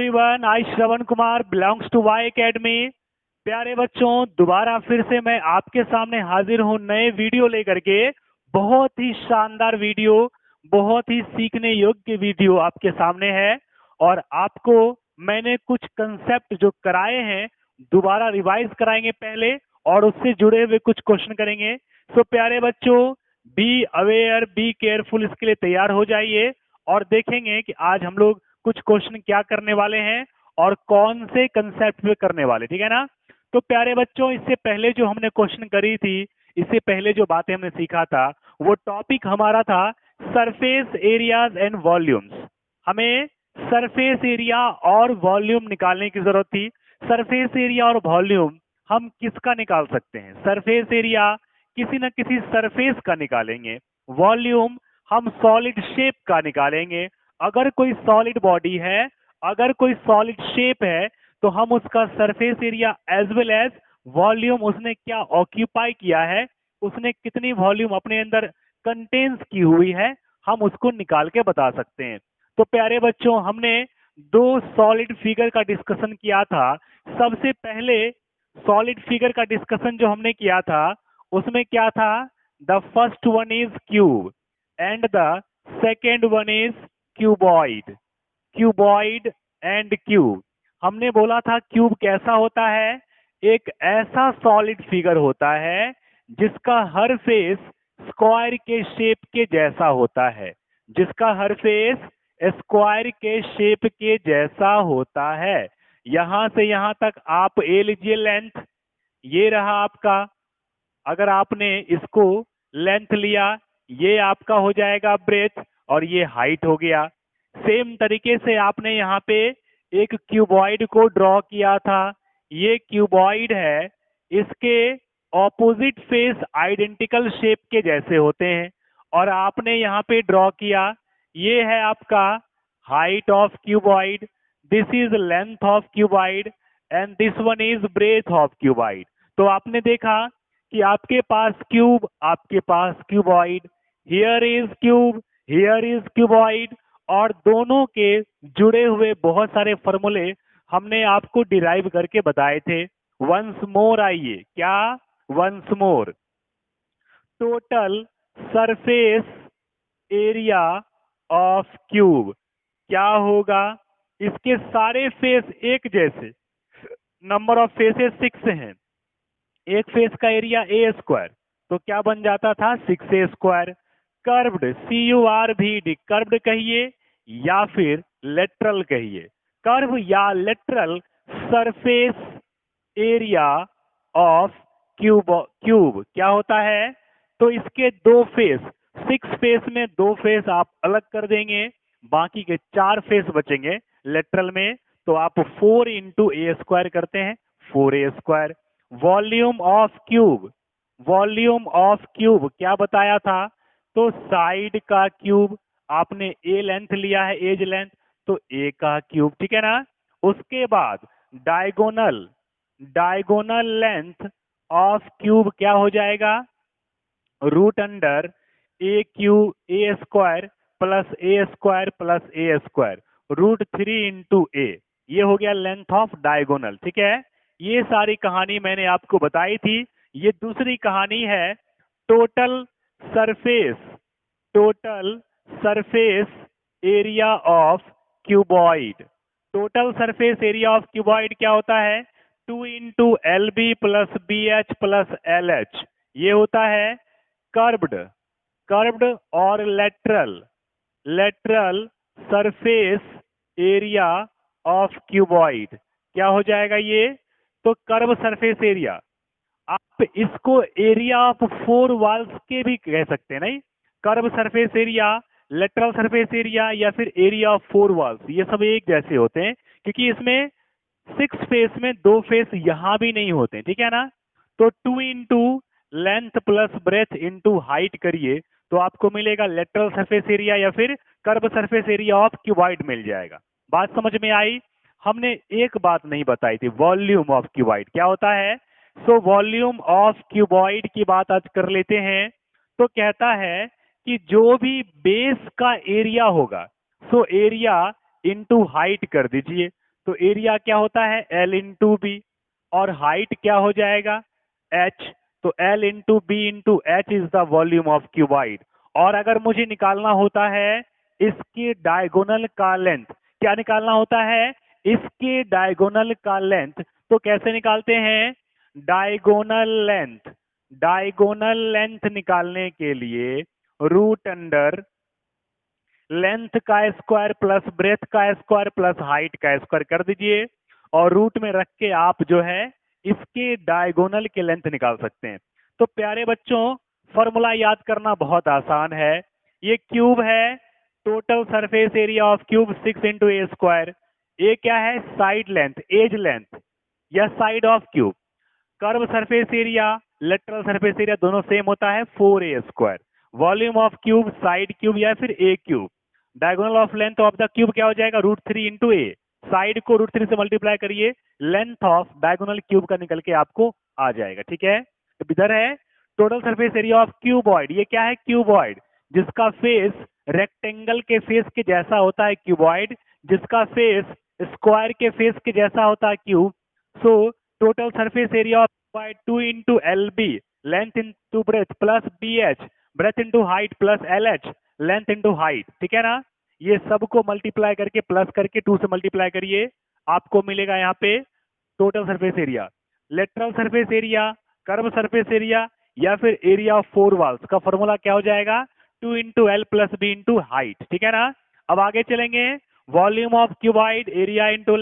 Everyone, I Shravan Kumar belongs to Y academy. प्यारे बच्चों, दोबारा फिर से मैं आपके सामने हाजिर हूँ नए वीडियो लेकर के। बहुत ही शानदार वीडियो, बहुत ही सीखने योग्य वीडियो आपके सामने है। और आपको मैंने कुछ कंसेप्ट जो कराए हैं दोबारा रिवाइज कराएंगे पहले, और उससे जुड़े हुए कुछ क्वेश्चन करेंगे। सो प्यारे बच्चों, बी अवेयर, बी केयरफुल, इसके लिए तैयार हो जाइए। और देखेंगे कि आज हम लोग कुछ क्वेश्चन क्या करने वाले हैं और कौन से कंसेप्ट पे करने वाले, ठीक है ना। तो प्यारे बच्चों, इससे पहले जो हमने क्वेश्चन करी थी, इससे पहले जो बातें हमने सीखा था, वो टॉपिक हमारा था सरफेस एरियाज एंड वॉल्यूम्स। हमें सरफेस एरिया और वॉल्यूम निकालने की जरूरत थी। सरफेस एरिया और वॉल्यूम हम किसका निकाल सकते हैं? सरफेस एरिया किसी न किसी सरफेस का निकालेंगे, वॉल्यूम हम सॉलिड शेप का निकालेंगे। अगर कोई सॉलिड बॉडी है, अगर कोई सॉलिड शेप है, तो हम उसका surface area as well as volume, उसने क्या ऑक्यूपाई किया है, उसने कितनी वॉल्यूम अपने अंदर कंटेन्स की हुई है, हम उसको निकाल के बता सकते हैं। तो प्यारे बच्चों, हमने दो सॉलिड फिगर का डिस्कशन किया था। सबसे पहले सॉलिड फिगर का डिस्कशन जो हमने किया था, उसमें क्या था? The first one is cube and the second one is cuboid. Cuboid and cube. हमने बोला था क्यूब कैसा होता है? एक ऐसा सॉलिड फिगर होता है जिसका हर फेस स्क्वायर के शेप के जैसा होता है, जिसका हर फेस स्क्वायर के शेप के जैसा होता है। यहां से यहां तक आप ए लीजिए लेंथ, ये रहा आपका। अगर आपने इसको लेंथ लिया, ये आपका हो जाएगा ब्रेथ, और ये हाइट हो गया। सेम तरीके से आपने यहाँ पे एक क्यूबॉइड को ड्रॉ किया था। ये क्यूबॉइड है, इसके ऑपोजिट फेस आइडेंटिकल शेप के जैसे होते हैं, और आपने यहाँ पे ड्रॉ किया। ये है आपका height of cuboid, this is length of cuboid, and this one is breadth of cuboid. तो आपने देखा कि आपके पास क्यूब, आपके पास cuboid, here is cube, here is cuboid, और दोनों के जुड़े हुए बहुत सारे फॉर्मूले हमने आपको डिराइव करके बताए थे। वंस मोर आइए, क्या? Once more, total surface area of cube क्या होगा? इसके सारे फेस एक जैसे, नंबर ऑफ फेसेस 6 हैं, एक फेस का एरिया ए स्क्वायर, तो क्या बन जाता था? 6a square. Curved, CURVD, curved कहिए या फिर लेटरल कहिए, कर्व या lateral surface area of cube क्या होता है? तो इसके दो फेस, 6 फेस में दो फेस आप अलग कर देंगे, बाकी के 4 फेस बचेंगे लेटरल में, तो आप 4 इंटू ए स्क्वायर करते हैं, 4a square. Volume of cube, volume of cube क्या बताया था? तो साइड का क्यूब, आपने ए लेंथ लिया है, एज लेंथ, तो ए का क्यूब, ठीक है ना। उसके बाद diagonal, diagonal length of cube क्या हो जाएगा? रूट अंडर ए क्यूब, ए स्क्वायर प्लस ए स्क्वायर प्लस ए स्क्वायर, √3 इंटू ए, ये हो गया लेंथ ऑफ डायगोनल, ठीक है। ये सारी कहानी मैंने आपको बताई थी। ये दूसरी कहानी है total surface, total surface area of cuboid. Total surface area of cuboid क्या होता है? 2 into LB plus BH plus LH, ये होता है कर्व्ड, कर्व्ड और lateral, lateral surface area of cuboid क्या हो जाएगा ये? तो कर्व सरफेस एरिया, आप इसको एरिया ऑफ 4 वॉल्स के भी कह सकते हैं, नहीं? Curve surface area, lateral surface area, या फिर एरिया ऑफ 4 वॉल्स, ये सब एक जैसे होते हैं, क्योंकि इसमें 6 फेस में 2 फेस यहां भी नहीं होते, ठीक है ना। तो 2 into length plus breadth into height करिए, तो आपको मिलेगा लेटरल सरफेस एरिया या फिर curve surface area of cuboid मिल जाएगा। बात समझ में आई? हमने एक बात नहीं बताई थी, वॉल्यूम ऑफ क्यूबॉइड क्या होता है। सो वॉल्यूम ऑफ क्यूबॉइड की बात आज कर लेते हैं। तो कहता है कि जो भी बेस का एरिया होगा, सो एरिया इंटू हाइट कर दीजिए, तो एरिया क्या होता है L इंटू बी, और हाइट क्या हो जाएगा H। तो L into B into H is the volume of cuboid. और अगर मुझे निकालना होता है इसके डायगोनल का लेंथ, क्या निकालना होता है इसके डायगोनल का लेंथ, तो कैसे निकालते हैं डायगोनल लेंथ। डायगोनल लेंथ निकालने के लिए रूट अंडर लेंथ का स्क्वायर प्लस ब्रेथ का स्क्वायर प्लस हाइट का स्क्वायर कर दीजिए, और रूट में रख के आप जो है इसके डायगोनल के लेंथ निकाल सकते हैं। तो प्यारे बच्चों फॉर्मूला याद करना बहुत आसान है। ये क्यूब है, total surface area of cube 6 into a square. A क्या है साइड लेंथ, एज लेंथ या side of cube. Curve surface area lateral surface area दोनों सेम होता है 4a square. Volume of cube side cube या फिर a cube. Diagonal of length of the cube क्या हो जाएगा √3 इंटू ए। साइड को √3 से मल्टीप्लाई करिए, लेंथ ऑफ डायगोनल क्यूब का निकल के आपको आ जाएगा। ठीक है, तो इधर है total surface area of cuboid. ये क्या है क्यूबॉइड, जिसका फेस रेक्टेंगल के फेस के जैसा होता है क्यूबॉइड, जिसका फेस स्क्वायर के फेस के जैसा होता है cube. So total surface area of cuboid 2 into L B length into breadth plus B H breadth into height plus L H length into height. ठीक है ना, ये सबको मल्टीप्लाई करके प्लस करके 2 से मल्टीप्लाई करिए, आपको मिलेगा यहाँ पे total surface area. Lateral surface area, curve surface area या फिर एरिया ऑफ 4 वॉल्स का फॉर्मूला क्या हो जाएगा 2 into L plus B into height. ठीक है ना, अब आगे चलेंगे। Volume of cuboid area into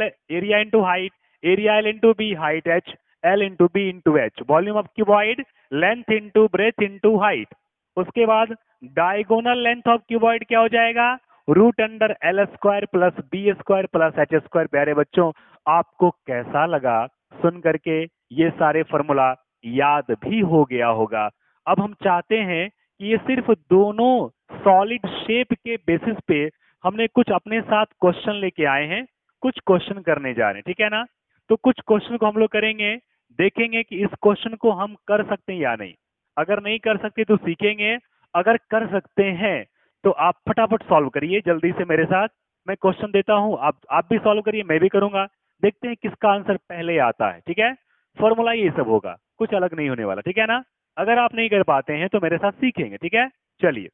height, area L into B, height H, L into B into H. Volume of cuboid length into breadth into height. उसके बाद diagonal length of cuboid क्या हो जाएगा root under L square plus B square plus H square. प्यारे बच्चों आपको कैसा लगा सुन करके, ये सारे फॉर्मूला याद भी हो गया होगा। अब हम चाहते हैं कि ये सिर्फ दोनों सॉलिड शेप के बेसिस पे हमने कुछ अपने साथ क्वेश्चन लेके आए हैं, कुछ क्वेश्चन करने जा रहे हैं। ठीक है ना, तो कुछ क्वेश्चन को हम लोग करेंगे, देखेंगे कि इस क्वेश्चन को हम कर सकते हैं या नहीं। अगर नहीं कर सकते तो सीखेंगे, अगर कर सकते हैं तो आप फटाफट सॉल्व करिए जल्दी से मेरे साथ। मैं क्वेश्चन देता हूं, आप भी सॉल्व करिए, मैं भी करूंगा, देखते हैं किसका आंसर पहले आता है। ठीक है, फॉर्मूला ये सब होगा, कुछ अलग नहीं होने वाला। ठीक है ना, अगर आप नहीं कर पाते हैं तो मेरे साथ सीखेंगे। ठीक है, चलिए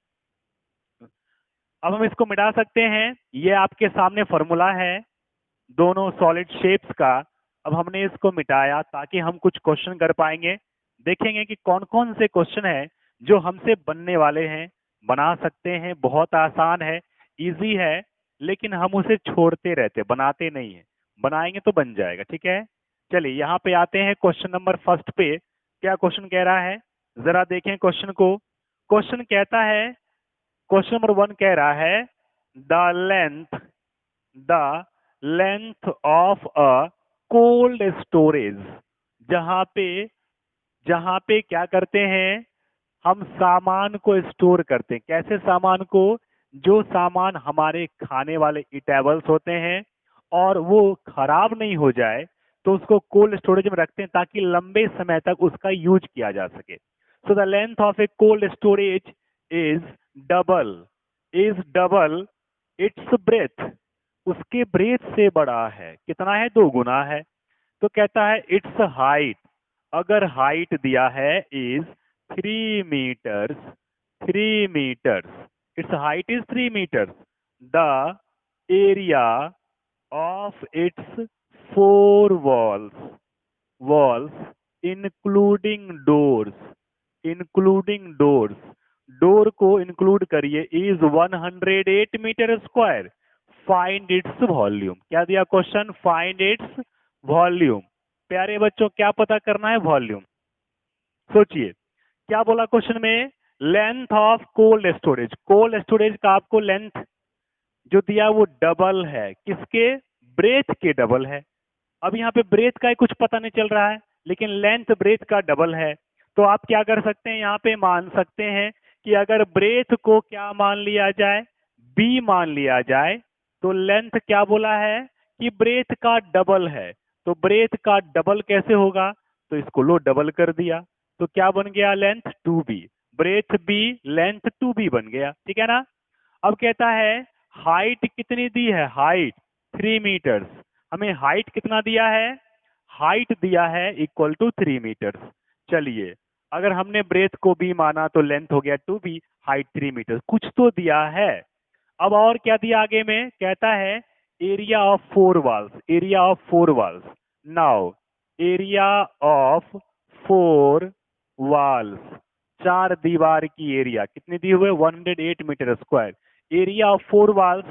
अब हम इसको मिटा सकते हैं। ये आपके सामने फॉर्मूला है दोनों सॉलिड शेप्स का। अब हमने इसको मिटाया ताकि हम कुछ क्वेश्चन कर पाएंगे, देखेंगे कि कौन कौन से क्वेश्चन है जो हमसे बनने वाले हैं। बना सकते हैं, बहुत आसान है, इजी है, लेकिन हम उसे छोड़ते रहते, बनाते नहीं है। बनाएंगे तो बन जाएगा। ठीक है, चलिए यहाँ पे आते हैं क्वेश्चन नंबर फर्स्ट पे। क्या क्वेश्चन कह रहा है जरा देखें क्वेश्चन को। क्वेश्चन कहता है, क्वेश्चन नंबर 1 कह रहा है the length of a cold storage. जहां पे जहां पे क्या करते हैं हम सामान को स्टोर करते हैं। कैसे सामान को, जो सामान हमारे खाने वाले इटेबल्स होते हैं और वो खराब नहीं हो जाए तो उसको कोल्ड स्टोरेज में रखते हैं ताकि लंबे समय तक उसका यूज किया जा सके। So the length of A cold storage is double it's breath. उसके ब्रेथ से बड़ा है, कितना है 2 गुना है। तो कहता है इट्स हाइट, अगर हाइट दिया है is 3 metres, 3 metres, it's height is 3 metres, the area of its 4 walls including doors, door को इंक्लूड करिए, is 108 metre square. Find its volume. क्या दिया क्वेश्चन, फाइंड इट्स वॉल्यूम। प्यारे बच्चों क्या पता करना है वॉल्यूम, सोचिए क्या बोला क्वेश्चन में, length of cold storage. Cold storage का आपको लेंथ जो दिया वो डबल है, किसके ब्रेथ के डबल है। अब यहाँ पे ब्रेथ का ही कुछ पता नहीं चल रहा है, लेकिन लेंथ ब्रेथ का डबल है। तो आप क्या कर सकते हैं, यहाँ पे मान सकते हैं कि अगर ब्रेथ को क्या मान लिया जाए, बी मान लिया जाए, तो लेंथ क्या बोला है कि ब्रेथ का डबल है। तो ब्रेथ का डबल कैसे होगा, तो इसको लो डबल कर दिया, तो क्या बन गया length 2b, breath b length 2b बन गया। ठीक है ना, अब कहता है हाइट कितनी दी है, हाइट 3 मीटर्स। हमें हाइट कितना दिया है, हाइट दिया है इक्वल टू 3 मीटर। चलिए, अगर हमने ब्रेथ को बी माना तो लेंथ हो गया 2b, हाइट 3 मीटर, कुछ तो दिया है। अब और क्या दिया आगे में, कहता है area of 4 walls, area of 4 walls. Now area of 4 walls, 4 दीवार की एरिया कितनी दी हुई है, 108 metre square. Area of 4 walls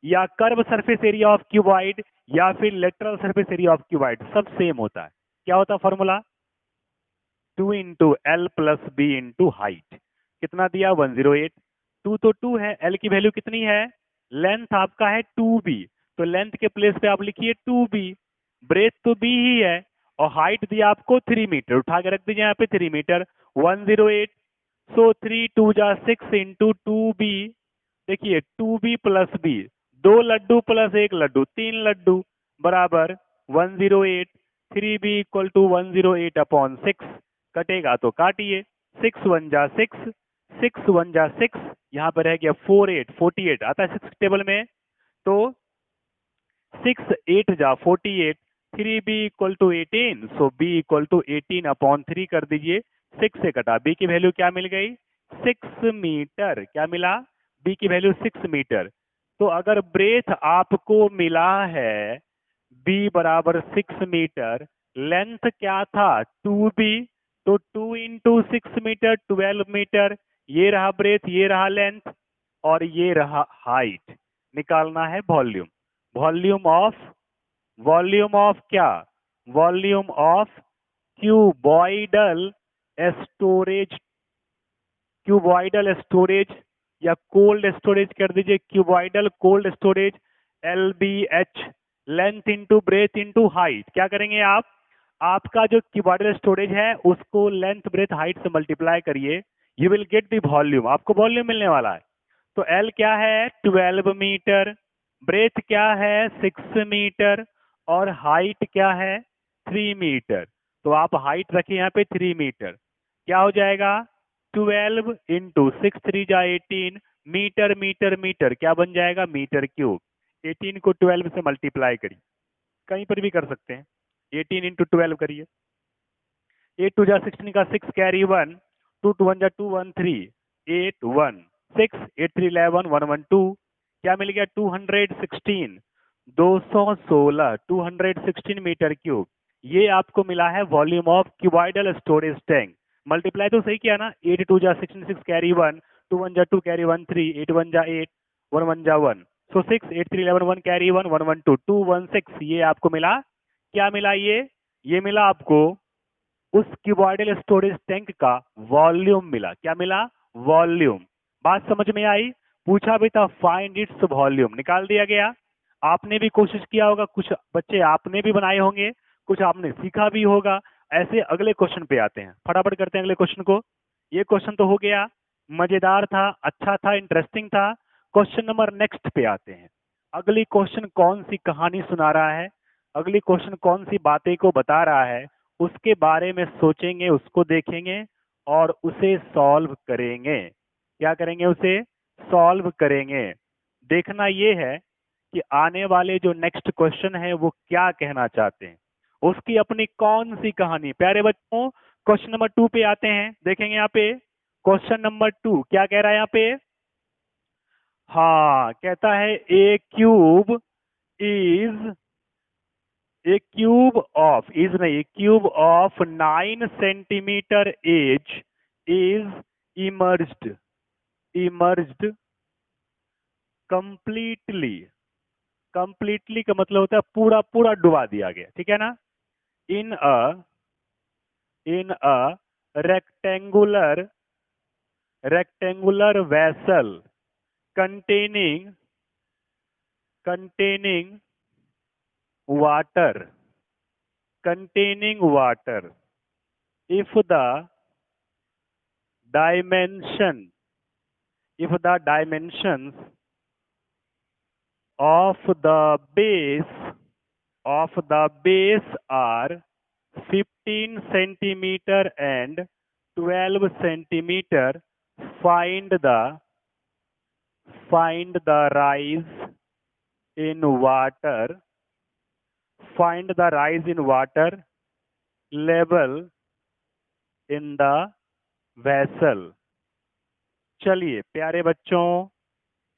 या curve surface area of cuboid या फिर lateral surface area of cuboid, सब सेम होता है। क्या होता है formula, 2 into L plus B into height. कितना दिया, 108। 2 तो 2 है, एल की वैल्यू कितनी है, लेंथ आपका है 2b, तो लेंथ के प्लेस पे आप लिखिए 2b। ब्रेथ तो b ही है और हाइट दिया आपको 3 मीटर, उठा के रख दीजिए यहाँ पे 3 मीटर, 108। सो 3 2 जा 6 इंटू 2b। देखिए 2b प्लस b, 2 लड्डू प्लस 1 लड्डू, 3 लड्डू बराबर 108। 3b इक्वल टू 108 अपॉन 6, कटेगा तो काटिए, 6 1 जा 6, 6 1 जा 6, यहाँ पर रह गया 48, 48 आता है 6 टेबल में, तो 6 8 जा 48, 3b equal to 18, so b equal to 18 upon 3 कर दीजिए, 6 से कटा, b की वैल्यू क्या मिल गई, 6 मीटर। क्या मिला, b की वैल्यू 6 मीटर। तो अगर ब्रेथ आपको मिला है b बराबर 6 मीटर, लेंथ क्या था 2b, तो 2 इंटू 6 मीटर 12 मीटर, ये रहा ब्रेथ, ये रहा लेंथ और ये रहा हाइट। निकालना है volume, volume of, volume of क्या, volume of cuboidal storage, cuboidal storage या कोल्ड स्टोरेज कर दीजिए, cuboidal cold storage, LBH, length into breadth into height. क्या करेंगे आप, आपका जो क्यूबॉइडल स्टोरेज है उसको लेंथ ब्रेथ हाइट से मल्टीप्लाई करिए, you will get the volume, आपको वॉल्यूम मिलने वाला है। तो L क्या है 12 मीटर, ब्रेथ क्या है 6 मीटर और हाइट क्या है 3 मीटर। तो आप हाइट रखिए यहाँ पे 3 मीटर, क्या हो जाएगा 12 इंटू 6 3 जा 18, मीटर मीटर मीटर क्या बन जाएगा, मीटर क्यूब। 18 को 12 से मल्टीप्लाई करिए, कहीं पर भी कर सकते हैं, 18 इंटू 12 करिए, 8 2 जा 16 का 6 कैरी 1, 2 2 1 जा 2 1 3, 8 1 6, 8 3 11 1 1 2, क्या मिल गया 216, 216 216 मीटर क्यूब। ये आपको मिला है volume of cuboidal storage tank. Multiply तो सही किया ना, 8 2 जा 16 6 कैरी 1, 2 1 जा 2 कैरी 1 3, 8 1 जा 8, 1 1 जा 1, सो 6 8 3 11 1 कैरी 1 1 1 2 216, ये आपको मिला। क्या मिला ये मिला आपको उस क्यूबॉइडल स्टोरेज टैंक का वॉल्यूम मिला। क्या मिला, वॉल्यूम। बात समझ में आई, पूछा भी था फाइंड इट्स वॉल्यूम, निकाल दिया गया। आपने भी कोशिश किया होगा, कुछ बच्चे आपने भी बनाए होंगे, कुछ आपने सीखा भी होगा। ऐसे अगले क्वेश्चन पे आते हैं, फटाफट करते हैं अगले क्वेश्चन को। ये क्वेश्चन तो हो गया, मजेदार था, अच्छा था, इंटरेस्टिंग था। क्वेश्चन नंबर नेक्स्ट पे आते हैं। अगली क्वेश्चन कौन सी कहानी सुना रहा है, अगली क्वेश्चन कौन सी बातें को बता रहा है, उसके बारे में सोचेंगे, उसको देखेंगे और उसे सॉल्व करेंगे। क्या करेंगे, उसे सॉल्व करेंगे। देखना ये है कि आने वाले जो नेक्स्ट क्वेश्चन है वो क्या कहना चाहते हैं, उसकी अपनी कौन सी कहानी। प्यारे बच्चों, क्वेश्चन नंबर 2 पे आते हैं, देखेंगे यहाँ पे क्वेश्चन नंबर 2 क्या कह रहा है यहाँ पे। हाँ, कहता है is a cube of, is नहीं, a cube of 9 centimetre edge is emerged completely, completely का मतलब होता है पूरा पूरा डुबा दिया गया, ठीक है ना। in a rectangular vessel containing water, if dimension the dimensions of the base are 15 centimeter and 12 centimeter, find the rise in water find the rise in water level in the vessel. चलिए प्यारे बच्चों,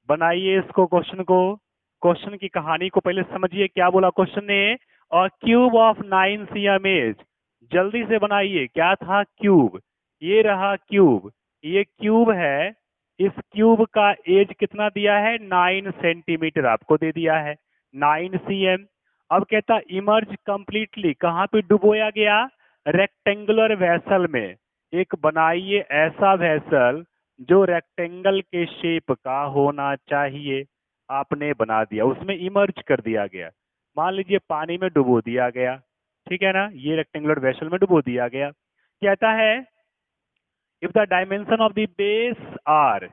बनाइए इसको, question को। Question की कहानी को पहले समझिए, क्या बोला क्वेश्चन ने। और क्यूब ऑफ 9 cm एज, जल्दी से बनाइए। क्या था? क्यूब। ये रहा क्यूब, ये क्यूब है। इस क्यूब का एज कितना दिया है? 9 सेंटीमीटर आपको दे दिया है, 9 cm। अब कहता इमर्ज कंप्लीटली, कहाँ पे डुबोया गया? रेक्टेंगुलर वेसल में। एक बनाइए ऐसा वेसल जो रेक्टेंगल के शेप का होना चाहिए। आपने बना दिया, उसमें इमर्ज कर दिया गया। मान लीजिए पानी में डुबो दिया गया, ठीक है ना। ये रेक्टेंगुलर वेसल में डुबो दिया गया। कहता है if the dimension of the base are,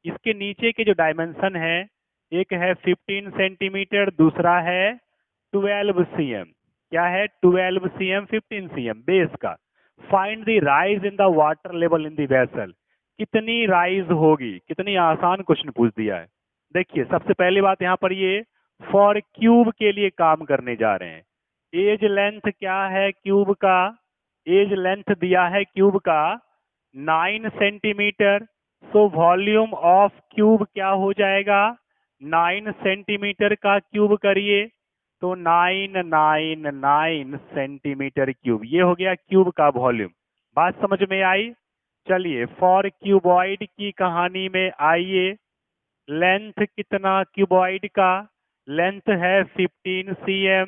इसके नीचे के जो डायमेंशन है, एक है 15 सेंटीमीटर, दूसरा है 12 cm। क्या है? 12 cm, 15 cm बेस का। Find the rise in the water level in the vessel. कितनी राइज होगी? कितनी आसान क्वेश्चन पूछ दिया है। देखिए सबसे पहली बात यहाँ पर, ये फॉर क्यूब के लिए काम करने जा रहे हैं। एज लेंथ क्या है क्यूब का? एज लेंथ दिया है क्यूब का 9 centimetre. So volume of cube क्या हो जाएगा? 9 सेंटीमीटर का क्यूब करिए तो 999 सेंटीमीटर क्यूब। ये हो गया क्यूब का वॉल्यूम। बात समझ में आई? चलिए फॉर क्यूबॉइड की कहानी में आइए। लेंथ कितना क्यूबॉइड का? लेंथ है 15 cm।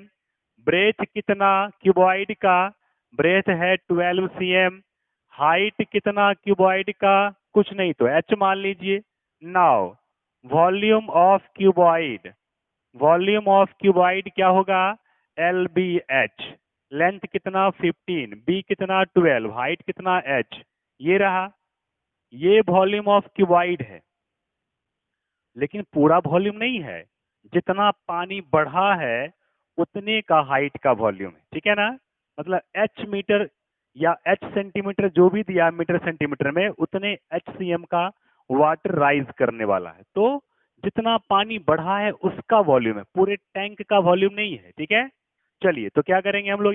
ब्रेथ कितना क्यूबॉइड का? ब्रेथ है 12 cm। हाइट कितना क्यूबॉइड का? कुछ नहीं तो h मान लीजिए। Now volume of cuboid, volume of cuboid क्या होगा? LBH। लेंथ कितना? 15, b कितना? 12, हाइट कितना? h। ये रहा, ये वॉल्यूम ऑफ क्यूबॉइड है। लेकिन पूरा वॉल्यूम नहीं है, जितना पानी बढ़ा है उतने का हाइट का वॉल्यूम है, ठीक है ना। मतलब h मीटर या h सेंटीमीटर जो भी दिया मीटर सेंटीमीटर में, उतने HCM का वाटर राइज करने वाला है। तो जितना पानी बढ़ा है उसका वॉल्यूम है, पूरे टैंक का वॉल्यूम नहीं है, ठीक है। चलिए तो क्या करेंगे हम लोग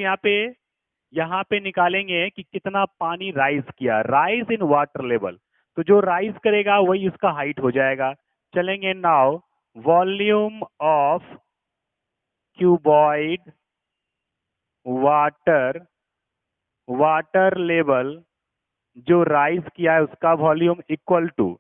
यहाँ पे निकालेंगे कि कितना पानी राइज किया, राइज इन वाटर लेवल। तो जो राइज करेगा वही उसका हाइट हो जाएगा। चलेंगे now volume of cuboid water, water level जो राइज किया है उसका वॉल्यूम इक्वल टू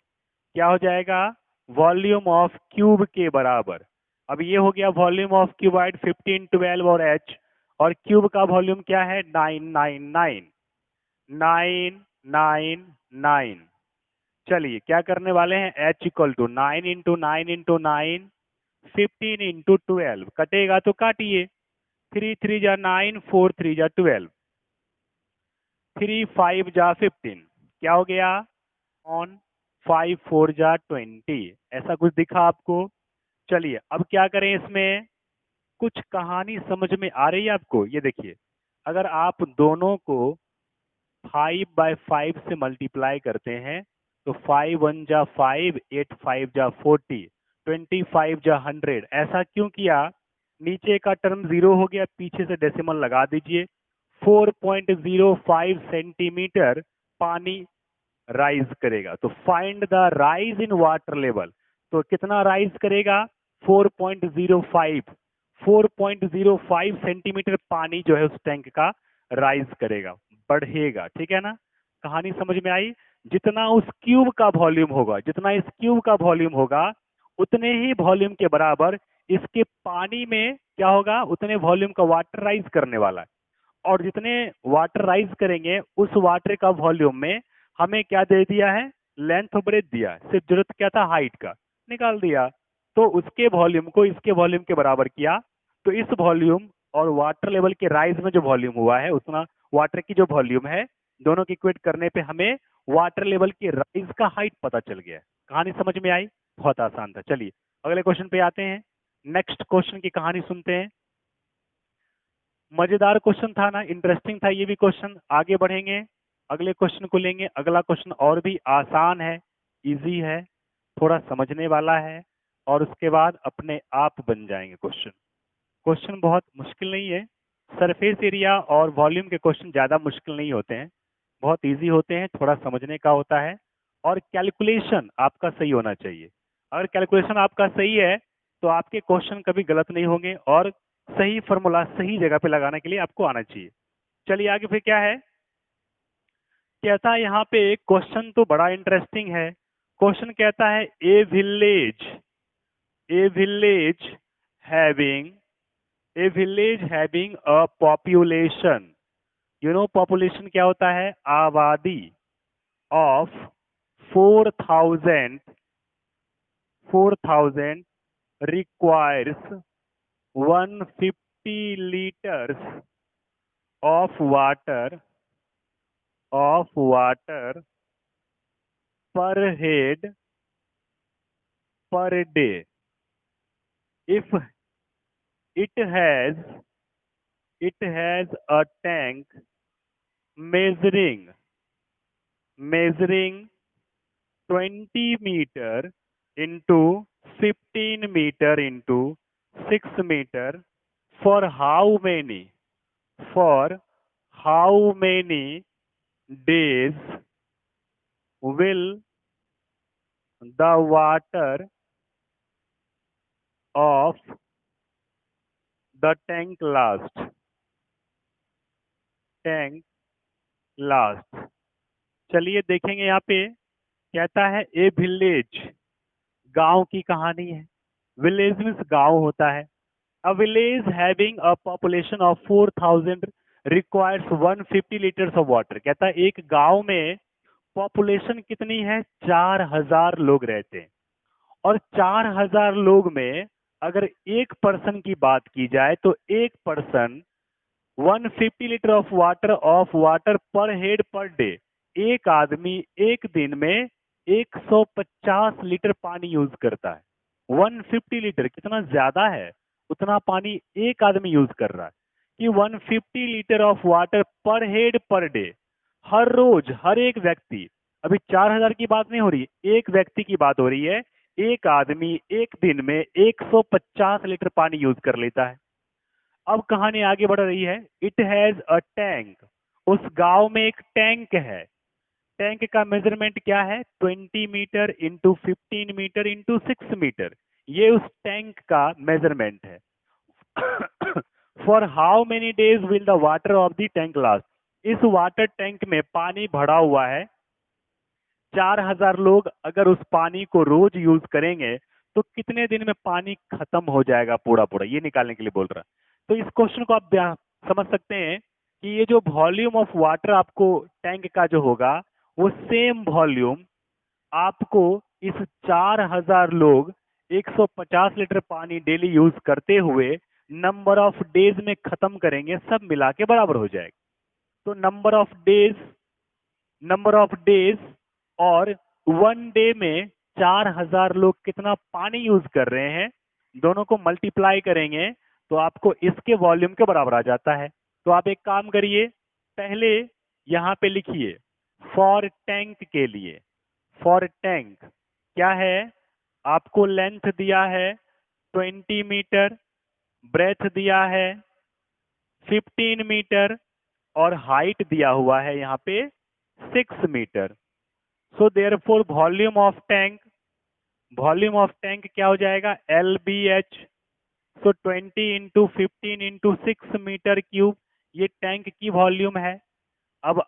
क्या हो जाएगा? वॉल्यूम ऑफ क्यूब के बराबर। अब ये हो गया वॉल्यूम ऑफ क्यूबॉइड 15, 12 और h। और क्यूब का वॉल्यूम क्या है? 999, 999। चलिए क्या करने वाले हैं? h equal to 9 into 9 into 9, 15 into 12। कटेगा तो काटिए। 3 3 जा 9, 4 3 जा 12, 3 5 जा 15। क्या हो गया? ऑन 5 4 जा 20। ऐसा कुछ दिखा आपको? चलिए अब क्या करें, इसमें कुछ कहानी समझ में आ रही है आपको? ये देखिए, अगर आप दोनों को 5/5 से मल्टीप्लाई करते हैं तो 5 1 जा 5, 8 5 जा 40, 25 जा 100। ऐसा क्यों किया? नीचे का टर्म 0 हो गया, पीछे से डेसिमल लगा दीजिए। 4.05 सेंटीमीटर पानी राइज करेगा। तो find the rise in water level. तो कितना राइज करेगा? 4.05, 4.05 सेंटीमीटर पानी जो है उस टैंक का राइज करेगा, बढ़ेगा, ठीक है ना। कहानी समझ में आई? जितना उस क्यूब का वॉल्यूम होगा, जितना इस क्यूब का वॉल्यूम होगा, उतने ही वॉल्यूम के बराबर इसके पानी में क्या होगा? उतने वॉल्यूम का वाटर राइज करने वाला है। और जितने वाटर राइज करेंगे उस वाटर का वॉल्यूम में हमें क्या दे दिया है? लेंथ और ब्रेथ दिया है। सिर्फ जरूरत क्या था? हाइट का, निकाल दिया। तो उसके वॉल्यूम को इसके वॉल्यूम के बराबर किया। तो इस वॉल्यूम और वाटर लेवल के राइज में जो वॉल्यूम हुआ है, उतना वाटर की जो वॉल्यूम है, दोनों की इक्वेट करने पे हमें वाटर लेवल के राइज का हाइट पता चल गया। कहानी समझ में आई? बहुत आसान था। चलिए अगले क्वेश्चन पे आते हैं। नेक्स्ट क्वेश्चन की कहानी सुनते हैं। मजेदार क्वेश्चन था ना, इंटरेस्टिंग था ये भी क्वेश्चन। आगे बढ़ेंगे, अगले क्वेश्चन को लेंगे। अगला क्वेश्चन और भी आसान है, इजी है, थोड़ा समझने वाला है, और उसके बाद अपने आप बन जाएंगे क्वेश्चन। क्वेश्चन बहुत मुश्किल नहीं है। सरफेस एरिया और वॉल्यूम के क्वेश्चन ज़्यादा मुश्किल नहीं होते हैं, बहुत इजी होते हैं, थोड़ा समझने का होता है और कैलकुलेशन आपका सही होना चाहिए। अगर कैलकुलेशन आपका सही है तो आपके क्वेश्चन कभी गलत नहीं होंगे और सही फॉर्मूला सही जगह पे लगाने के लिए आपको आना चाहिए। चलिए आगे फिर क्या है, कहता है यहाँ पे एक क्वेश्चन तो बड़ा इंटरेस्टिंग है। क्वेश्चन कहता है ए village having a population, you know population क्या होता है, आबादी of 4,000 requires 150 liters of water per head per day. If it has a tank measuring 20 meter into 15 meter into 6 meter, for how many days will the water of the tank last। चलिए देखेंगे यहाँ पे, कहता है ए village, गांव की कहानी है। विलेज मीन्स गांव होता है। A village having a population of 4,000 requires 150 litres of water. कहता है एक गांव में पॉपुलेशन कितनी है, 4,000 लोग रहते हैं और 4,000 लोग में अगर एक पर्सन की बात की जाए तो एक पर्सन 150 लीटर ऑफ वाटर पर हेड पर डे, एक आदमी एक दिन में 150 लीटर पानी यूज करता है। 150 लीटर कितना ज्यादा है, उतना पानी एक आदमी यूज कर रहा है कि 150 लीटर ऑफ वाटर पर हेड पर डे, हर रोज हर एक व्यक्ति, अभी 4,000 की बात नहीं हो रही, एक व्यक्ति की बात हो रही है, एक आदमी एक दिन में 150 लीटर पानी यूज कर लेता है। अब कहानी आगे बढ़ रही है, इट हैज अ टैंक, उस गांव में एक टैंक है। टैंक का मेजरमेंट क्या है, 20 metre into 15 metre into 6 metre, ये उस टैंक का मेजरमेंट है। For how many days will the water of the tank last, इस वाटर टैंक में पानी भरा हुआ है, 4,000 लोग अगर उस पानी को रोज यूज करेंगे तो कितने दिन में पानी खत्म हो जाएगा पूरा पूरा, ये निकालने के लिए बोल रहा है। तो इस क्वेश्चन को आप समझ सकते हैं कि ये जो वॉल्यूम ऑफ वाटर आपको टैंक का जो होगा वो सेम वॉल्यूम आपको इस 4,000 लोग 150 लीटर पानी डेली यूज करते हुए नंबर ऑफ डेज में खत्म करेंगे, सब मिला के बराबर हो जाएगा। तो नंबर ऑफ डेज और 1 डे में 4,000 लोग कितना पानी यूज कर रहे हैं, दोनों को मल्टीप्लाई करेंगे तो आपको इसके वॉल्यूम के बराबर आ जाता है। तो आप एक काम करिए, पहले यहां पे लिखिए फॉर टैंक के लिए, फॉर टैंक क्या है, आपको लेंथ दिया है 20 मीटर, ब्रेथ दिया है 15 मीटर और हाइट दिया हुआ है यहाँ पे 6 metre. So therefore volume of tank क्या हो जाएगा, LBH। So 20 into 15 into 6 metre cube, ये टैंक की वॉल्यूम है। अब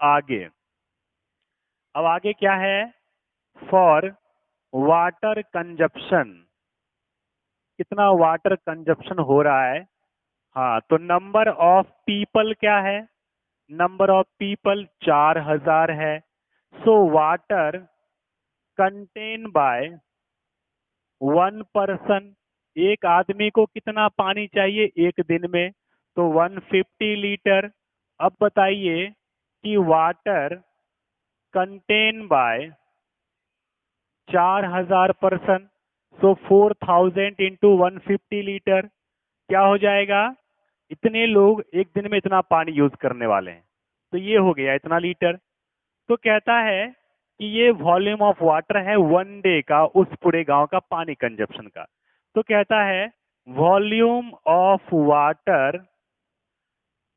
आगे क्या है, फॉर वाटर कंजप्शन, कितना वाटर कंजप्शन हो रहा है। हाँ, तो नंबर ऑफ पीपल क्या है, नंबर ऑफ पीपल 4,000 है। So water contain by one person, एक आदमी को कितना पानी चाहिए एक दिन में, तो 150 लीटर। अब बताइए कि वाटर कंटेन बाय 4,000 पर्सन, सो 4,000 इंटू 150 लीटर क्या हो जाएगा, इतने लोग एक दिन में इतना पानी यूज करने वाले हैं, तो ये हो गया इतना लीटर। तो कहता है कि ये वॉल्यूम ऑफ वाटर है 1 डे का, उस पूरे गांव का पानी कंजप्शन का। तो कहता है volume of water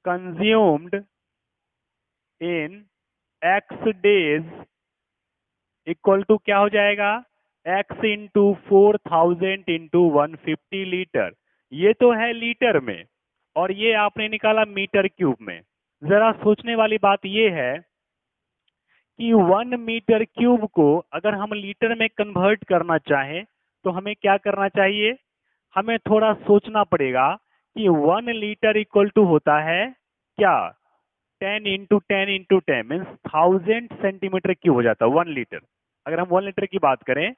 consumed in x days equal to क्या हो जाएगा, x इंटू 4000 इंटू 150 लीटर। ये तो है लीटर में और ये आपने निकाला मीटर क्यूब में। जरा सोचने वाली बात ये है कि 1 मीटर क्यूब को अगर हम लीटर में कन्वर्ट करना चाहें तो हमें क्या करना चाहिए, हमें थोड़ा सोचना पड़ेगा कि 1 लीटर इक्वल टू होता है क्या, 10 इंटू 10 मीन्स 1000 सेंटीमीटर क्यूब हो जाता है 1 लीटर। अगर हम 1 लीटर की बात करें,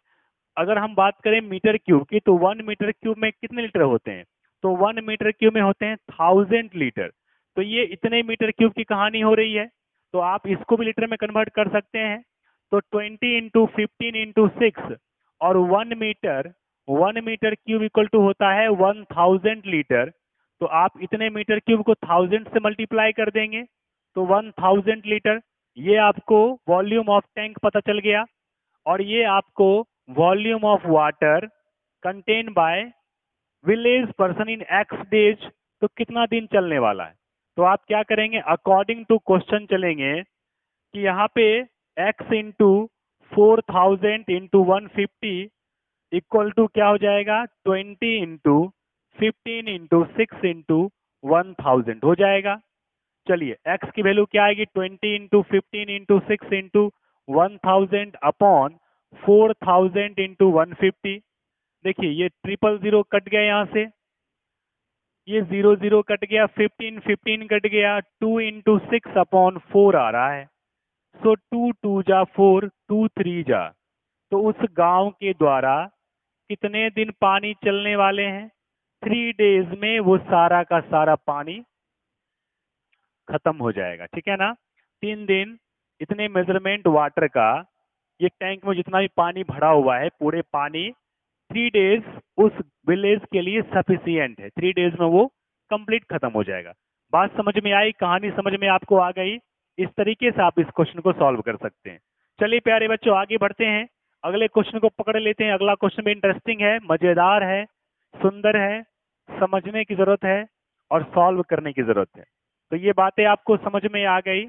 अगर हम बात करें मीटर क्यूब की, तो 1 मीटर क्यूब में कितने लीटर होते हैं, तो 1 मीटर क्यूब में होते हैं 1000 लीटर। तो ये इतने मीटर क्यूब की कहानी हो रही है, तो आप इसको भी लीटर में कन्वर्ट कर सकते हैं। तो 20 इंटू 15 इंटू 6 और 1 मीटर क्यूब इक्वल टू होता है 1000 लीटर। तो आप इतने मीटर क्यूब को 1000 से मल्टीप्लाई कर देंगे तो 1000 लीटर। ये आपको वॉल्यूम ऑफ टैंक पता चल गया। और ये आपको volume of water contain by village person in x days, तो कितना दिन चलने वाला है। तो आप क्या करेंगे, अकॉर्डिंग टू क्वेश्चन चलेंगे कि यहाँ पे x into 4000 into 150 equal to क्या हो जाएगा, 20 इंटू 15 इंटू 6 इंटू 1000 हो जाएगा। चलिए x की वैल्यू क्या आएगी, 20 into 15 into 6 into 1000 upon 4000 into 150। देखिए ये 000 कट गया, यहाँ से ये 0 0 कट गया, 15 15 कट गया, 2 इंटू 6 अपॉन 4 आ रहा है। सो 2 2 जा 4, 2 3 जा। तो उस गांव के द्वारा कितने दिन पानी चलने वाले हैं, 3 डेज में वो सारा का सारा पानी खत्म हो जाएगा, ठीक है ना। 3 दिन इतने मेजरमेंट वाटर का, ये टैंक में जितना भी पानी भरा हुआ है पूरे पानी 3 डेज उस विलेज के लिए सफिशियंट है, 3 डेज में वो कंप्लीट खत्म हो जाएगा। बात समझ में आई, कहानी समझ में आपको आ गई। इस तरीके से आप इस क्वेश्चन को सॉल्व कर सकते हैं। चलिए प्यारे बच्चों आगे बढ़ते हैं, अगले क्वेश्चन को पकड़ लेते हैं। अगला क्वेश्चन भी इंटरेस्टिंग है, मजेदार है, सुंदर है, समझने की जरूरत है और सॉल्व करने की जरूरत है। तो ये बातें आपको समझ में आ गई।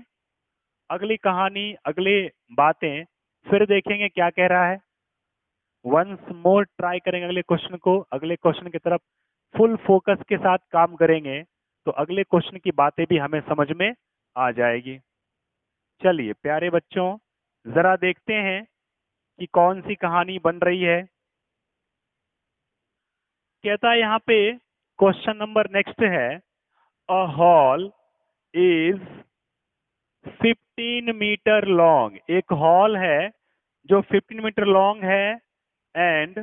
अगली कहानी, अगली बातें फिर देखेंगे क्या कह रहा है। वंस मोर ट्राई करेंगे अगले क्वेश्चन को, अगले क्वेश्चन की तरफ फुल फोकस के साथ काम करेंगे तो अगले क्वेश्चन की बातें भी हमें समझ में आ जाएगी। चलिए प्यारे बच्चों जरा देखते हैं कि कौन सी कहानी बन रही है। कहता है यहाँ पे क्वेश्चन नंबर नेक्स्ट है, a hall is 15 metre long. एक हॉल है जो 15 मीटर लॉन्ग है and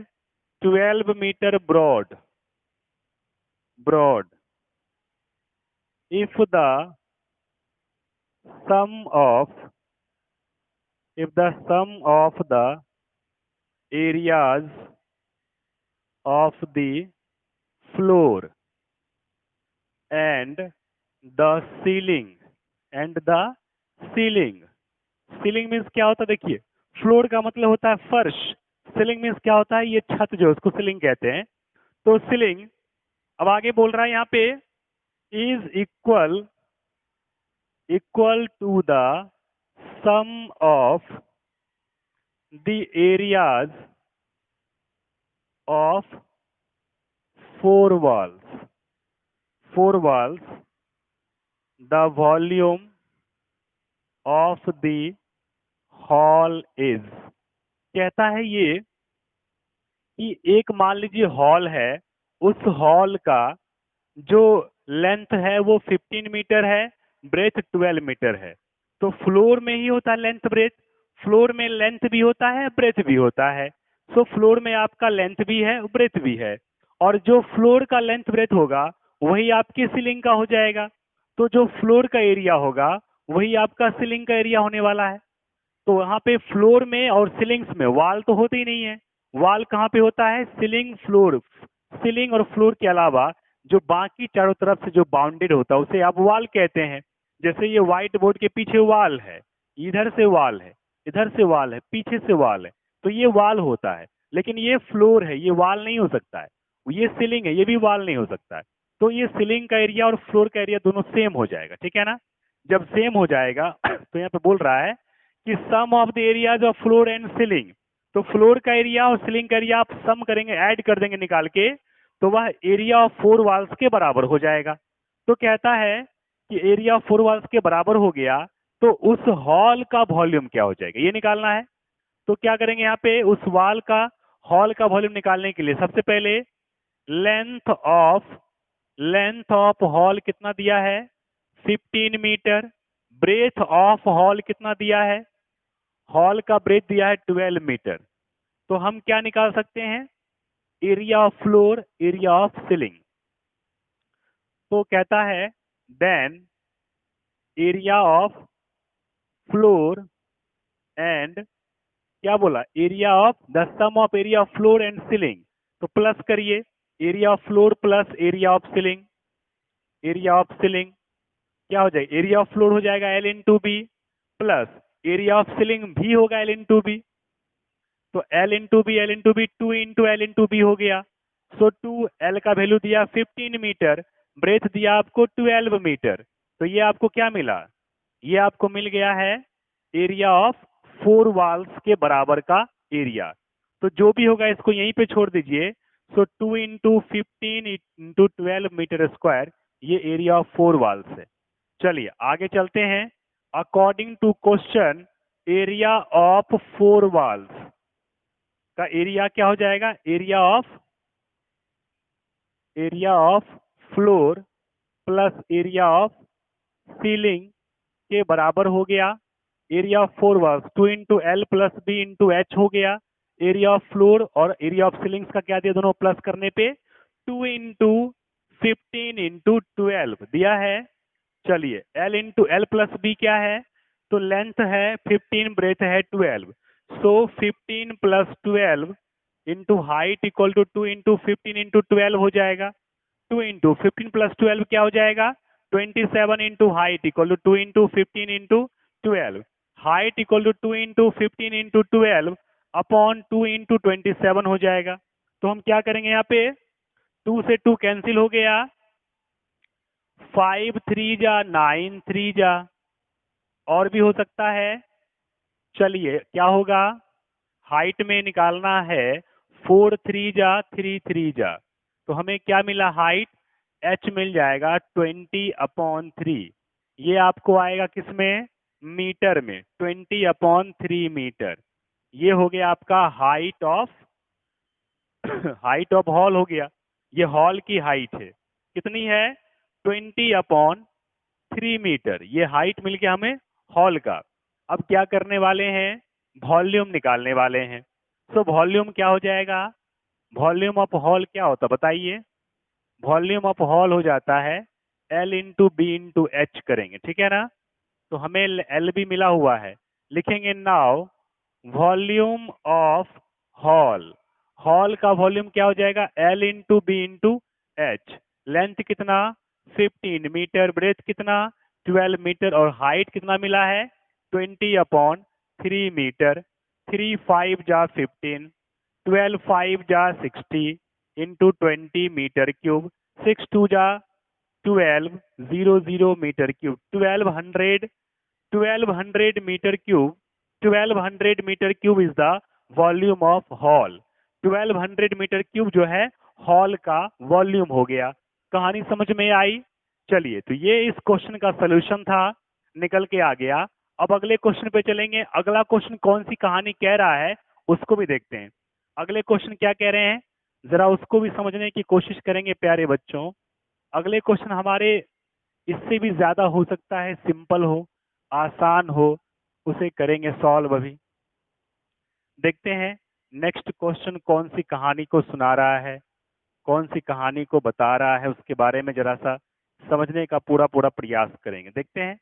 12 metre broad. if the sum of if the sum of the areas of the floor and the ceiling ceiling means क्या होता है, देखिए floor का मतलब होता है फर्श, सीलिंग मीन्स क्या होता है, ये छत जो उसको सीलिंग कहते हैं। तो सीलिंग अब आगे बोल रहा है यहाँ पे is equal to the sum of the areas of four walls, the volume of the hall is। कहता है ये कि एक मान लीजिए हॉल है, उस हॉल का जो लेंथ है वो 15 मीटर है, ब्रेथ 12 मीटर है। तो फ्लोर में ही होता है लेंथ ब्रेथ, फ्लोर में लेंथ भी होता है ब्रेथ भी होता है। सो फ्लोर में आपका लेंथ भी है ब्रेथ भी है, और जो फ्लोर का लेंथ ब्रेथ होगा वही आपकी सीलिंग का हो जाएगा। तो जो फ्लोर का एरिया होगा वही आपका सीलिंग का एरिया होने वाला है। तो वहां पे फ्लोर में और सीलिंग्स में वाल तो होते ही नहीं है। वाल कहाँ पे होता है, सीलिंग फ्लोर, सीलिंग और फ्लोर के अलावा जो बाकी चारों तरफ से जो बाउंडेड होता है उसे आप वाल कहते हैं। जैसे ये व्हाइट बोर्ड के पीछे वाल है, इधर से वाल है, इधर से वाल है, पीछे से वाल है, तो ये वाल होता है। लेकिन ये फ्लोर है, ये वाल नहीं हो सकता है। ये सीलिंग है, ये भी वॉल नहीं हो सकता है। तो ये सीलिंग का एरिया और फ्लोर का एरिया दोनों सेम हो जाएगा, ठीक है ना। जब सेम हो जाएगा तो यहाँ पे बोल रहा है कि sum of the areas of floor and ceiling. तो फ्लोर का एरिया और सीलिंग का एरिया आप सम करेंगे, ऐड कर देंगे निकाल के, तो वह एरिया ऑफ 4 वॉल्स के बराबर हो जाएगा। तो कहता है कि एरिया ऑफ 4 वॉल्स के बराबर हो गया, तो उस हॉल का वॉल्यूम क्या हो जाएगा, ये निकालना है। तो क्या करेंगे यहाँ पे, उस वॉल का हॉल का वॉल्यूम निकालने के लिए सबसे पहले लेंथ ऑफ हॉल कितना दिया है, 15 मीटर। ब्रेथ ऑफ हॉल कितना दिया है, हॉल का ब्रेथ दिया है 12 मीटर। तो हम क्या निकाल सकते हैं, area of floor, area of ceiling. तो कहता है then area of floor and, क्या बोला, area of the sum of area of floor and ceiling. तो प्लस करिए, area of floor plus area of ceiling. Area of ceiling क्या हो जाएगा, एरिया ऑफ फ्लोर हो जाएगा L into B, plus area of ceiling भी होगा L into B. तो L into B 2 into L into B हो गया। सो 2, एल का वैल्यू दिया 15 मीटर, ब्रेथ दिया आपको 12 मीटर। तो ये आपको क्या मिला, ये आपको मिल गया है एरिया ऑफ 4 वॉल्स के बराबर का एरिया। तो जो भी होगा इसको यहीं पे छोड़ दीजिए। So 2 into 15 into 12 metre square, ये एरिया ऑफ 4 वॉल्स है। चलिए आगे चलते हैं। According to question, area of 4 walls का एरिया क्या हो जाएगा, area of floor plus area of ceiling के बराबर हो गया। Area of 4 walls 2 into L plus B into H हो गया। एरिया ऑफ फ्लोर और एरिया ऑफ सीलिंग्स का क्या दिया, दोनों प्लस करने पे 2 इंटू 15 इंटू 12 दिया है। चलिए L into L plus B क्या है, तो लेंथ है 15, ब्रेथ है 12। So 15 plus 12 into height equal to 2 into 15 into 12 हो जाएगा। 2 इंटू 15 प्लस 12 क्या हो जाएगा, 27 into height equal to 2 into 15 into 12। Height equal to 2 into 15 into 12 upon 2 into 27 हो जाएगा। तो हम क्या करेंगे, यहाँ पे 2 से 2 कैंसिल हो गया, 5 3 जा 9 3 जा, और भी हो सकता है। चलिए क्या होगा, हाइट में निकालना है 4 3 जा 3 3 जा, तो हमें क्या मिला, हाइट h मिल जाएगा 20/3। ये आपको आएगा किसमें, मीटर में, 20/3 मीटर। ये हो गया आपका height of height of hall हो गया। ये हॉल की हाइट है, कितनी है, 20/3 मीटर। ये हाइट मिल गया हमें हॉल का। अब क्या करने वाले हैं, वॉल्यूम निकालने वाले हैं। सो वॉल्यूम क्या हो जाएगा, वॉल्यूम ऑफ हॉल क्या होता बताइए, वॉल्यूम ऑफ हॉल हो जाता है L into B into H करेंगे, ठीक है ना। तो हमें एल भी मिला हुआ है, लिखेंगे now volume of hall. Hall का वॉल्यूम क्या हो जाएगा, L into B into H. Length कितना 15 मीटर, ब्रेथ कितना 12 मीटर, और हाइट कितना मिला है 20/3 मीटर। 3 5 जा 15, 12 5 जा 60 इंटू 20 मीटर क्यूब, 6 2 जा 12 0 0 metre cube, 1200 metre cube. 1200 metre cube is the volume of hall. 1200 metre cube जो है हॉल का वॉल्यूम हो गया। कहानी समझ में आई। चलिए तो ये इस क्वेश्चन का सलूशन था, निकल के आ गया। अब अगले क्वेश्चन पे चलेंगे। अगला क्वेश्चन कौन सी कहानी कह रहा है उसको भी देखते हैं। अगले क्वेश्चन क्या कह रहे हैं, जरा उसको भी समझने की कोशिश करेंगे प्यारे बच्चों। अगले क्वेश्चन हमारे इससे भी ज्यादा हो सकता है, सिंपल हो, आसान हो, उसे करेंगे सॉल्व अभी। देखते हैं नेक्स्ट क्वेश्चन कौन सी कहानी को सुना रहा है, कौन सी कहानी को बता रहा है, उसके बारे में जरा सा समझने का पूरा पूरा प्रयास करेंगे। देखते हैं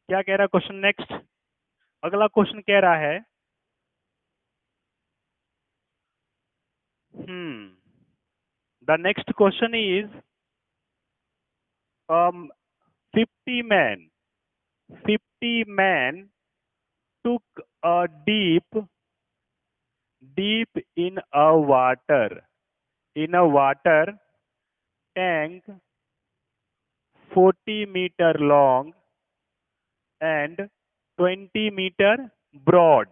क्या कह रहा है क्वेश्चन नेक्स्ट। अगला क्वेश्चन कह रहा है the next question is 50 man 50 men took a deep in a water in a water tank 40 meter long and 20 meter broad.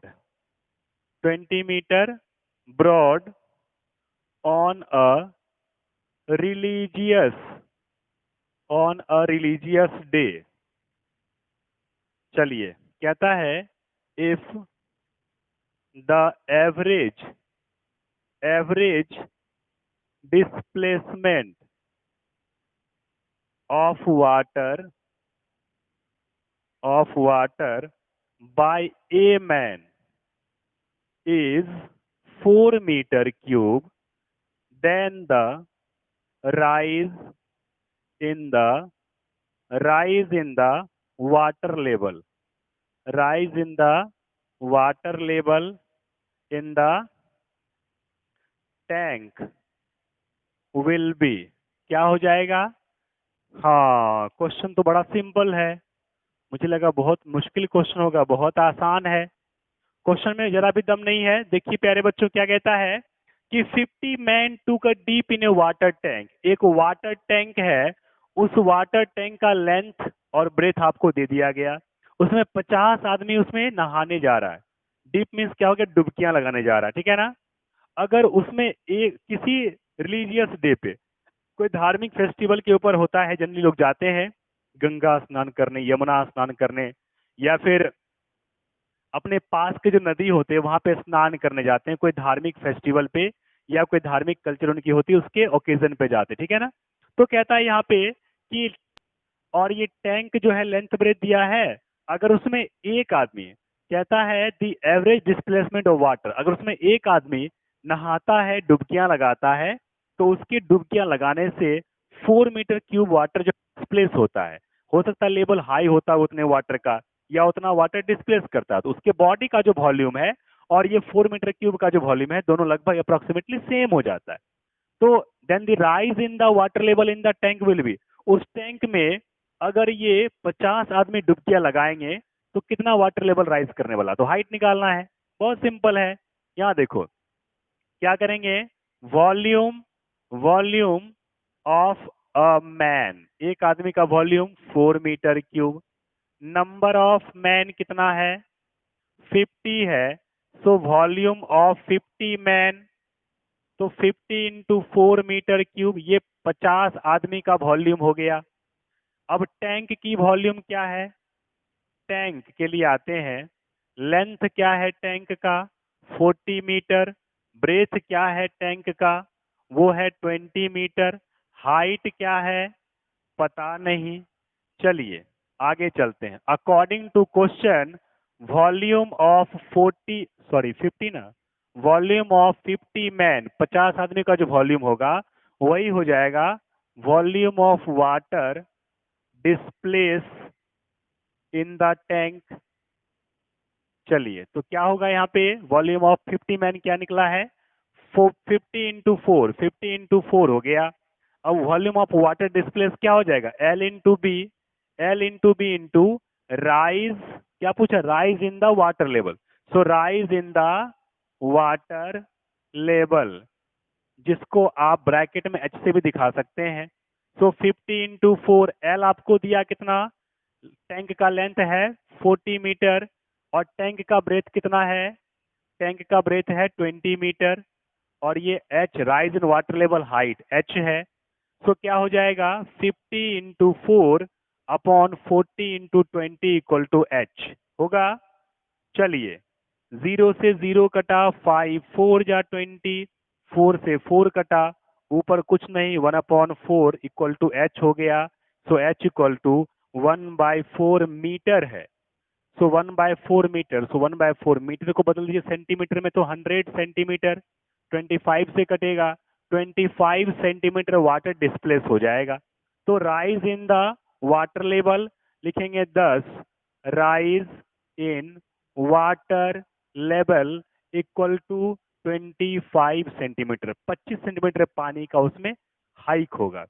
20 meter broad on a religious day. चलिए कहता है if the average displacement of water by a man is 4 meter cube, then the rise in the water level in the tank will be, क्या हो जाएगा? हाँ, question तो बड़ा simple है। मुझे लगा बहुत मुश्किल क्वेश्चन होगा, बहुत आसान है। क्वेश्चन में जरा भी दम नहीं है। देखिए प्यारे बच्चों क्या कहता है कि 50 मैन टूक a deep in A water tank. एक वाटर टैंक है, उस वाटर टैंक का लेंथ और ब्रेथ आपको दे दिया गया। उसमें 50 आदमी उसमें नहाने जा रहा है। डीप मीन्स क्या हो गया? डुबकियां लगाने जा रहा है, ठीक है ना। अगर उसमें एक किसी रिलीजियस डे पे, कोई धार्मिक फेस्टिवल के ऊपर होता है, जनरली लोग जाते हैं गंगा स्नान करने, यमुना स्नान करने, या फिर अपने पास के जो नदी होते हैं वहां पे स्नान करने जाते हैं, कोई धार्मिक फेस्टिवल पे या कोई धार्मिक कल्चर उनकी होती है, उसके ओकेजन पे जाते हैं, ठीक है ना। तो कहता है यहाँ पे कि और ये टैंक जो है लेंथ ब्रेथ दिया है, अगर उसमें एक आदमी, कहता है the average displacement of water, अगर उसमें एक आदमी नहाता है, डुबकियां लगाता है, तो उसकी डुबकियां लगाने से 4 मीटर क्यूब वाटर जो डिस्प्लेस होता है, हो सकता है लेवल हाई होता है उतने वाटर का, या उतना वाटर डिस्प्लेस करता है, तो उसके बॉडी का जो वॉल्यूम है और ये 4 मीटर क्यूब का जो वॉल्यूम है, दोनों लगभग अप्रोक्सीमेटली सेम हो जाता है। तो then the rise in the water level in the tank will be, उस टैंक में अगर ये 50 आदमी डुबकियां लगाएंगे तो कितना वाटर लेवल राइज करने वाला, तो हाइट निकालना है। बहुत सिंपल है। यहाँ देखो क्या करेंगे, volume volume of a man, एक आदमी का volume 4 metre cube, number of man कितना है? 50 है। सो वॉल्यूम ऑफ 50 मैन, तो 50 इंटू 4 मीटर क्यूब, ये 50 आदमी का वॉल्यूम हो गया। अब टैंक की वॉल्यूम क्या है? टैंक के लिए आते हैं। लेंथ क्या है टैंक का? 40 मीटर। ब्रेथ क्या है टैंक का? वो है 20 मीटर। हाइट क्या है? पता नहीं। चलिए आगे चलते हैं। According to question, volume of 50 ना, वॉल्यूम ऑफ 50 मैन, 50 आदमी का जो वॉल्यूम होगा वही हो जाएगा volume of water displace in the tank. चलिए तो क्या होगा यहाँ पे, वॉल्यूम ऑफ 50 मैन क्या निकला है? 50 इंटू 4, 50 इंटू 4 हो गया। अब वॉल्यूम ऑफ वाटर डिस्प्लेस क्या हो जाएगा? L into B, L into B into rise, क्या पूछा? Rise in the water level. So rise in the water level, जिसको आप ब्रैकेट में एच से भी दिखा सकते हैं। सो 50 इंटू 4, एल आपको दिया कितना? टैंक का लेंथ है 40 मीटर और टैंक का ब्रेथ कितना है? टैंक का ब्रेथ है 20 मीटर, और ये H rise in water level height H है। तो क्या हो जाएगा? 50 into 4 upon 40 into 20 equal to H होगा। चलिए 0 से 0 कटा, 5 4 जा 20, 4 से 4 कटा, ऊपर कुछ नहीं, 1 अपॉन 4 इक्वल टू एच हो गया। So H equal to 1/4 metre है। सो 1/4 मीटर, सो 1/4 मीटर को बदल दीजिए सेंटीमीटर में, तो 100 सेंटीमीटर। 25 से कटेगा, 25 सेंटीमीटर वाटर डिस्प्लेस हो जाएगा। तो rise in the water level लिखेंगे 10, rise in water level equal to 25 centimetre, 25 centimetre पानी का उसमें हाइक होगा।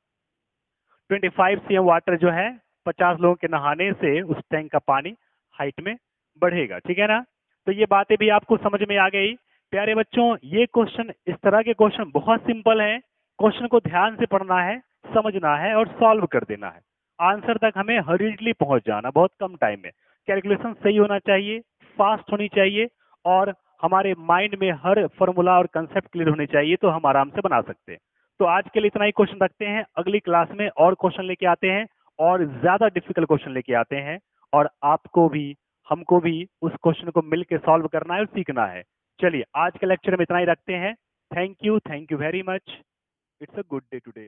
25 cm वाटर जो है 50 लोगों के नहाने से उस टैंक का पानी हाइट में बढ़ेगा, ठीक है ना। तो ये बातें भी आपको समझ में आ गई। प्यारे बच्चों, ये क्वेश्चन, इस तरह के क्वेश्चन बहुत सिंपल है। क्वेश्चन को ध्यान से पढ़ना है, समझना है और सॉल्व कर देना है। आंसर तक हमें हरीडली पहुंच जाना, बहुत कम टाइम में। कैलकुलेशन सही होना चाहिए, फास्ट होनी चाहिए और हमारे माइंड में हर फॉर्मूला और कंसेप्ट क्लियर होने चाहिए, तो हम आराम से बना सकते हैं। तो आज के लिए इतना ही क्वेश्चन रखते हैं, अगली क्लास में और क्वेश्चन लेके आते हैं और ज्यादा डिफिकल्ट क्वेश्चन लेके आते हैं, और आपको भी हमको भी उस क्वेश्चन को मिलकर सॉल्व करना है और सीखना है। चलिए आज के लेक्चर में इतना ही रखते हैं। Thank you very much. It's a good day today.